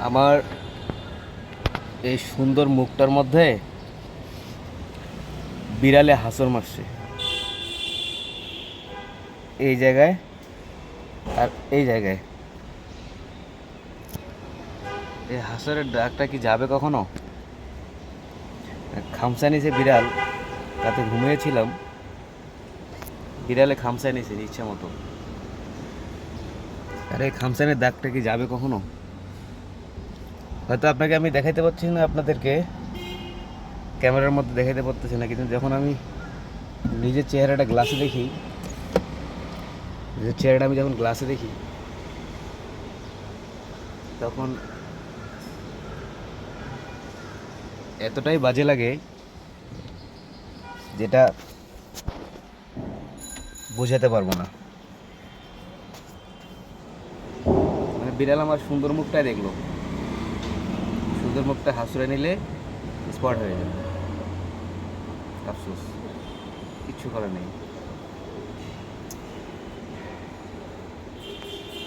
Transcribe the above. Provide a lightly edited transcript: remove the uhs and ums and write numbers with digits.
আমার এই সুন্দর মুখটার মধ্যে বিড়ালে হাসর মারছে, এই জায়গায় আর এই জায়গায়। এই হাসরের ডাকটা কি যাবে কখনো? খামসা নিছে বিড়াল, তাতে ঘুমিয়েছিলাম, বিড়ালে খামসা নিছে ইচ্ছা মতো। আর এই খামসানের দাগটা কি যাবে কখনো? হয়তো আপনাকে আমি দেখাইতে পারছি না, আপনাদেরকে ক্যামেরার মধ্যে দেখাইতে পারতেছি না, কিন্তু যখন আমি নিজের চেহারাটা গ্লাসে দেখি, নিজের চেহারাটা আমি যখন গ্লাসে দেখি, তখন এতটাই বাজে লাগে যেটা বোঝাতে পারবো না। মানে বিড়াল আমার সুন্দর মুখটাই দেখলো, সুন্দর মুখটা হাসুরে নিলে স্পট হয়ে যাবে। আফসোস, কিচ্ছু করার নেই।